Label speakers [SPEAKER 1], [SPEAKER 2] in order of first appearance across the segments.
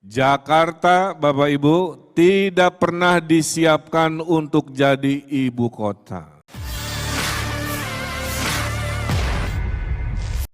[SPEAKER 1] Jakarta, Bapak Ibu, tidak pernah disiapkan untuk jadi ibu kota.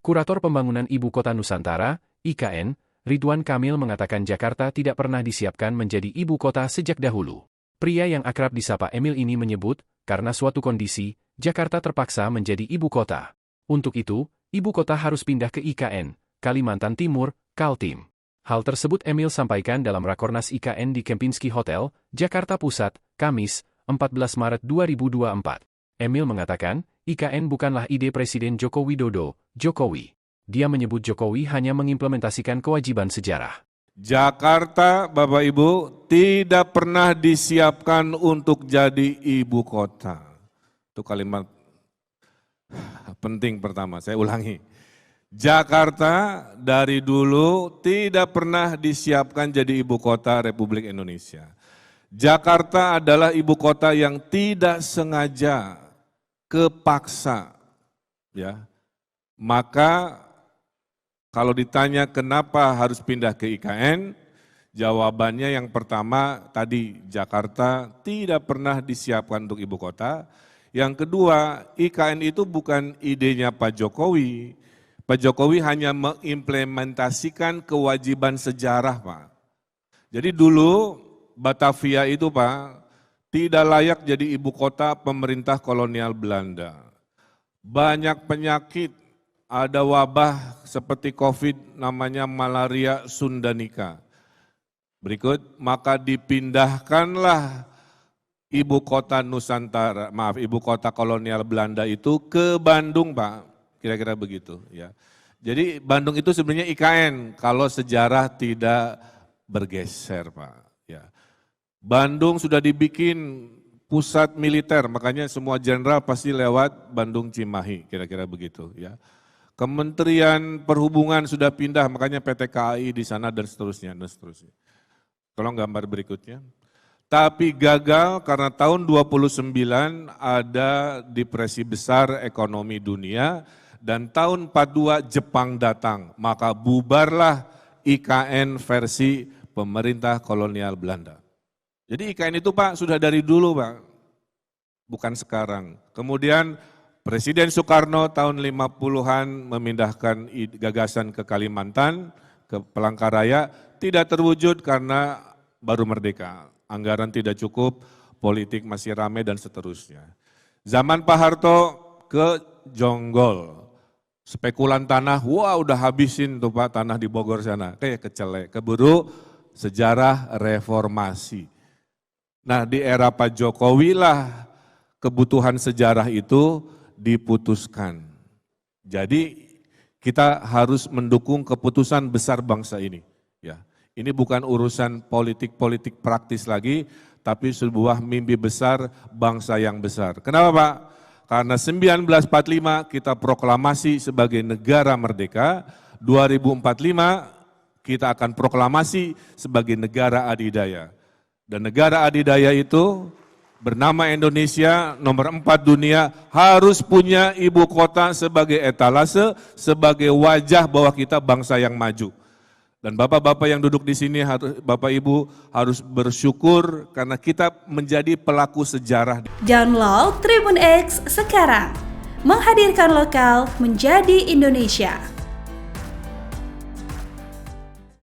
[SPEAKER 2] Kurator Pembangunan Ibu Kota Nusantara, IKN, Ridwan Kamil mengatakan Jakarta tidak pernah disiapkan menjadi ibu kota sejak dahulu. Pria yang akrab disapa Emil ini menyebut, karena suatu kondisi, Jakarta terpaksa menjadi ibu kota. Untuk itu, ibu kota harus pindah ke IKN, Kalimantan Timur, Kaltim. Hal tersebut Emil sampaikan dalam Rakornas IKN di Kempinski Hotel, Jakarta Pusat, Kamis, 14 Maret 2024. Emil mengatakan, IKN bukanlah ide Presiden Joko Widodo, Jokowi. Dia menyebut Jokowi hanya mengimplementasikan kewajiban sejarah.
[SPEAKER 1] Jakarta, Bapak Ibu, tidak pernah disiapkan untuk jadi ibu kota. Itu kalimat penting pertama, saya ulangi. Jakarta dari dulu tidak pernah disiapkan jadi ibu kota Republik Indonesia. Jakarta adalah ibu kota yang tidak sengaja, kepaksa. Ya. Maka kalau ditanya kenapa harus pindah ke IKN, jawabannya yang pertama tadi Jakarta tidak pernah disiapkan untuk ibu kota. Yang kedua, IKN itu bukan idenya Pak Jokowi. Pak Jokowi hanya mengimplementasikan kewajiban sejarah, Pak. Jadi dulu Batavia itu, Pak, tidak layak jadi ibu kota pemerintah kolonial Belanda. Banyak penyakit, ada wabah seperti COVID namanya malaria Sundanika. Berikut, maka dipindahkanlah ibu kota Nusantara, ibu kota kolonial Belanda itu ke Bandung, Pak. Kira-kira begitu ya. Jadi Bandung itu sebenarnya IKN kalau sejarah tidak bergeser, Pak. Ya. Bandung sudah dibikin pusat militer, makanya semua jenderal pasti lewat Bandung Cimahi, kira-kira begitu ya. Kementerian Perhubungan sudah pindah, makanya PT KAI di sana dan seterusnya, dan seterusnya. Tolong gambar berikutnya. Tapi gagal karena tahun 29 ada depresi besar ekonomi dunia, dan tahun 42 Jepang datang, maka bubarlah IKN versi pemerintah kolonial Belanda. Jadi IKN itu, Pak, sudah dari dulu, Pak, bukan sekarang. Kemudian Presiden Soekarno tahun 50-an memindahkan gagasan ke Kalimantan, ke Palangkaraya, tidak terwujud karena baru merdeka. Anggaran tidak cukup, politik masih ramai dan seterusnya. Zaman Pak Harto ke Jonggol. Spekulan tanah, wah udah habisin tuh Pak tanah di Bogor sana, kayak kecelek, keburu sejarah reformasi. Nah di era Pak Jokowi lah kebutuhan sejarah itu diputuskan. Jadi kita harus mendukung keputusan besar bangsa ini. Ya, ini bukan urusan politik-politik praktis lagi, tapi sebuah mimpi besar bangsa yang besar. Kenapa Pak? Karena 1945 kita proklamasi sebagai negara merdeka, 2045 kita akan proklamasi sebagai negara adidaya. Dan negara adidaya itu bernama Indonesia, nomor 4 dunia, harus punya ibu kota sebagai etalase, sebagai wajah bahwa kita bangsa yang maju. Dan bapak-bapak yang duduk di sini, bapak ibu harus bersyukur karena kita menjadi pelaku sejarah.
[SPEAKER 3] Download Tribun X sekarang, menghadirkan lokal menjadi Indonesia.